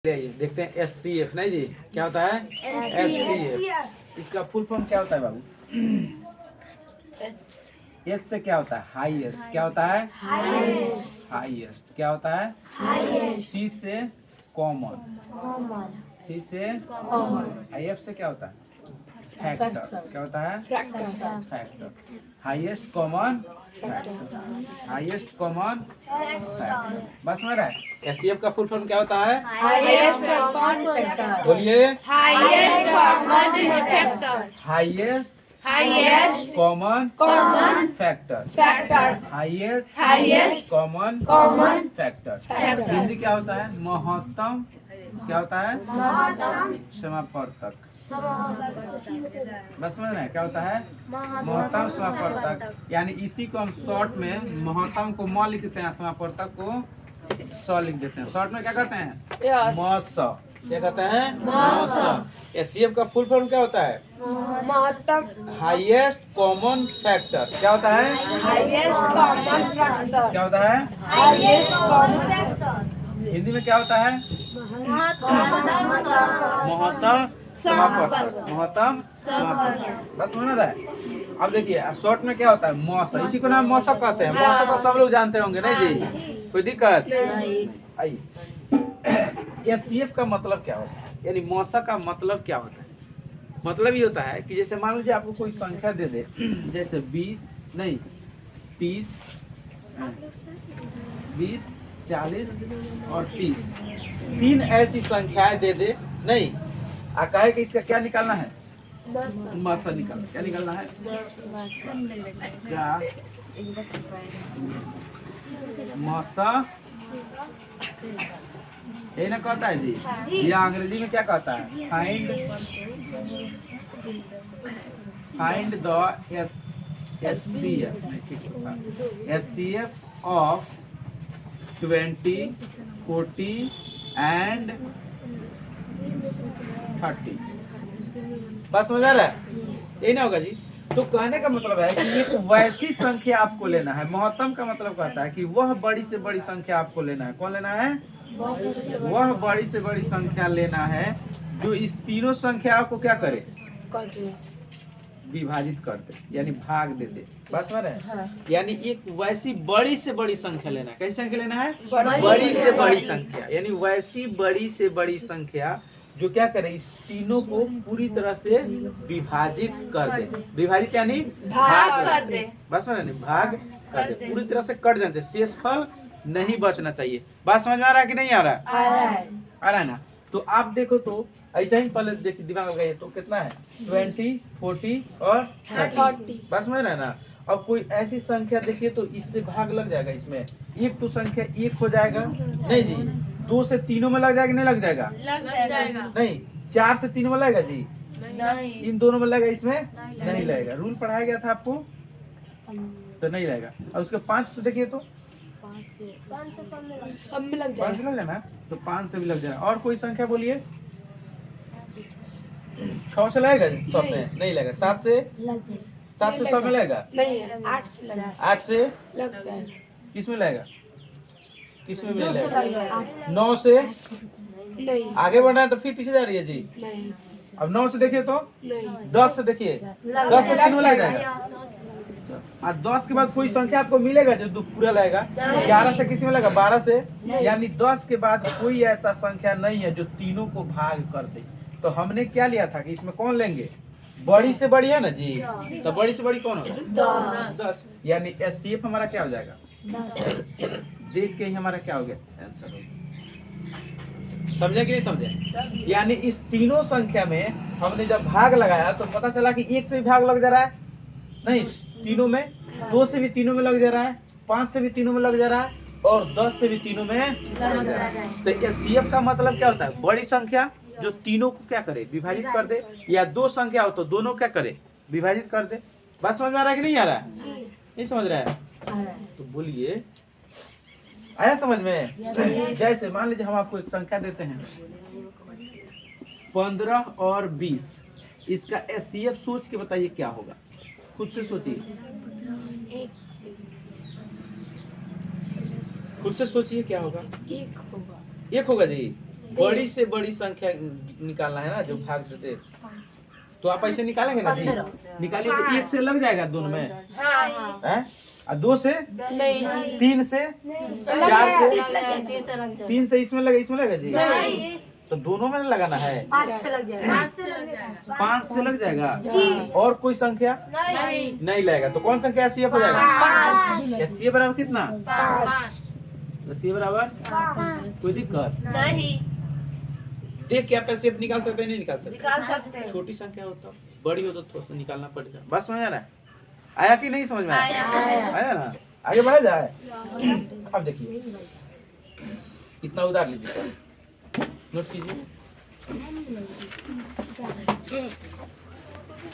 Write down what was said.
देखते हैं SCF नहीं जी, क्या होता है SCF। इसका फुल फॉर्म क्या होता है बाबू? एस से क्या होता है? हाईएस्ट। क्या होता है? हाईएस्ट। क्या होता है? सी से कॉमन। सी से एफ से क्या होता है? फैक्टर। क्या होता है? Factor. Highest common factor. Highest common factor. बस मेरा एससीएफ का फुल फॉर्म क्या होता है? Highest common factor. बोलिए। Highest common factor. Highest common factor. Highest common factor. Hindi क्या होता है? महत्तम। क्या होता है? समापवर्तक। बस समझ रहे हैं क्या होता है? महत्तम समापवर्तक। यानी इसी को हम शॉर्ट में महत्तम को म लिख देते हैं, समापवर्तक को स लिख देते हैं। शॉर्ट में क्या कहते हैं? मस। क्या कहते हैं? मस। एससीएफ का फुल फॉर्म क्या होता है? महत्तम हाईएस्ट कॉमन फैक्टर। क्या होता है? Highest common factor. क्या होता है? Highest common factor. हिंदी में क्या होता है? महत्तम समापवर्तक। महत्तम समापवर्तक। बस समझ रहा है? अब देखिए शॉर्ट में क्या होता है? मौसम। इसी को नाम मौसम कहते हैं। मौसम को सब लोग जानते होंगे नहीं जी? कोई दिक्कत? आइए, एससीएफ का मतलब क्या होता है? यानी मौसम का मतलब क्या होता है? मतलब ये होता है कि जैसे मान लीजिए आपको कोई संख्या दे दे, जैसे 20 नहीं 30 20 40 और 30, तीन ऐसी संख्याएं दे दे नहीं, आ कहे कि इसका क्या निकालना है? मसा निकालना। क्या निकालना है? क्या मसा? ये ना कहता है जी, या अंग्रेजी में क्या कहता है? Find the SCF of 20, 40 and 30। बस समझ आ रहा है? यही ना होगा जी? तो कहने का मतलब है कि एक वैसी संख्या आपको लेना है। महत्तम का मतलब कहता है कि वह बड़ी से बड़ी संख्या आपको लेना है। कौन लेना है? वह बड़ी से बड़ी संख्या लेना है जो इस तीनों संख्याओं को क्या करे? विभाजित कर दे, यानी भाग दे दे। बस समझ रहे हैं? यानी एक वैसी बड़ी से बड़ी संख्या लेना है। कैसी संख्या लेना है? बड़ी से बड़ी संख्या। यानी वैसी बड़ी से बड़ी संख्या जो क्या करे? इस तीनों को पूरी तरह से विभाजित कर दे। विभाजित यानी भाग कर दे। बस समझ रहे? भाग कर दे, पूरी तरह से कट जाते, शेषफल नहीं बचना चाहिए। बात समझ में आ रहा है कि नहीं आ रहा है? आ रहा है ना? तो आप देखो तो ऐसा ही पहले देखिए, दिमाग लगाइए तो कितना है? 20, 40 और 30। बस समझ रहे हैं ना? अब कोई ऐसी संख्या देखिए तो इससे भाग लग जाएगा। इसमें एक तो संख्या एक हो जाएगा नहीं जी? 2 से तीनों में लग जाएगा नहीं लग जाएगा? नहीं। 4 से 3 में लगेगा जी? नहीं। इन दोनों में लगेगा, इसमें नहीं लगेगा। रूल पढ़ाया गया था आपको तो नहीं लगेगा। और उसके 5 से देखिए तो 5 से लग जाएगा ना? तो 5 से भी लग जाएगा। और कोई संख्या बोलिए? 6 से लगेगा जी? सब में नहीं लगेगा। 7 से सब में लगेगा? नहीं, 8 से लग 8 से जाएगा। किस में लगेगा? किस में भी नहीं लगेगा? 9 से नहीं, आगे बढ़ना है तो फिर पीछे जा रही है जी? नहीं, अब 9 से देखिए तो नहीं, 10 से देखिए, 10 से 3 में लग जाएगा। और 10 के बाद कोई संख्या आपको मिलेगा जो पूरा लगेगा? 11 से किसी में लगेगा? 12 से? यानी 10 के बाद कोई ऐसा संख्या नहीं है जो तीनों को भाग कर दे। तो हमने क्या लिया था कि इसमें कौन लेंगे? बड़ी से बड़ी है ना जी? तो बड़ी से बड़ी कौन होगा? 10। यानी एससीएफ हमारा क्या हो जाएगा? 10। देख के ही हमारा क्या हो गया? आंसर हो गया। समझे कि नहीं समझे? यानी इस तीनों संख्या में हमने जब भाग लगाया तो पता चला कि 1 से भी भाग लग जा रहा है नहीं तीनों में, 2 से भी तीनों में लग जा रहा है, 5 से भी तीनों में लग जा रहा है और 10 से भी तीनों में लग जा रहा है। तो एससीएफ का मतलब क्या होता है? बड़ी संख्या जो तीनों को क्या करे? विभाजित कर दे। या 2 संख्या हो तो दोनों क्या करे? विभाजित कर दे। बात समझ में आ रहा है कि नहीं आ रहा है? नहीं समझ रहा है? तो बोलिए, आया समझ में? जैसे मान लीजिए हम आपको एक संख्या देते हैं 15 और 20, इसका एससीएफ सोच के बताइए क्या होगा? खुद से सोचिए, खुद से सोचिए क्या होगा? 1 होगा। 1 होगा जी? बड़ी से बड़ी संख्या निकालना है ना, जो भाग देते। तो आप ऐसे निकालेंगे ना जी, निकालिए तो 1 से लग जाएगा दोनों में, हैं? और 2 से, नहीं 3 से, 4 से, 3 से इसमें लगा जी, नहीं तो दोनों में लगाना है। 5 से लग जाएगा 5 से लग जाएगा। और कोई संख्या नहीं नहीं लगेगा, तो कौन संख्या एससीएफ हो जाएगा? 5 एससीएफ बराबर कितना? 5 एससीएफ बराबर कोई दिक्कत? नहीं देख के आप एससीएफ निकाल सकते हैं, नहीं निकाल सकते? निकाल सकते हैं। छोटी संख्या हो तो, बड़ी हो तो थोड़ा सा निकालना पड़ेगा। बस समझ आ रहा है? आया कि नहीं समझ में आया? आया ना? आगे बढ़ा जाए। अब देखिए इतना उधार लीजिए, नोट कीजिए।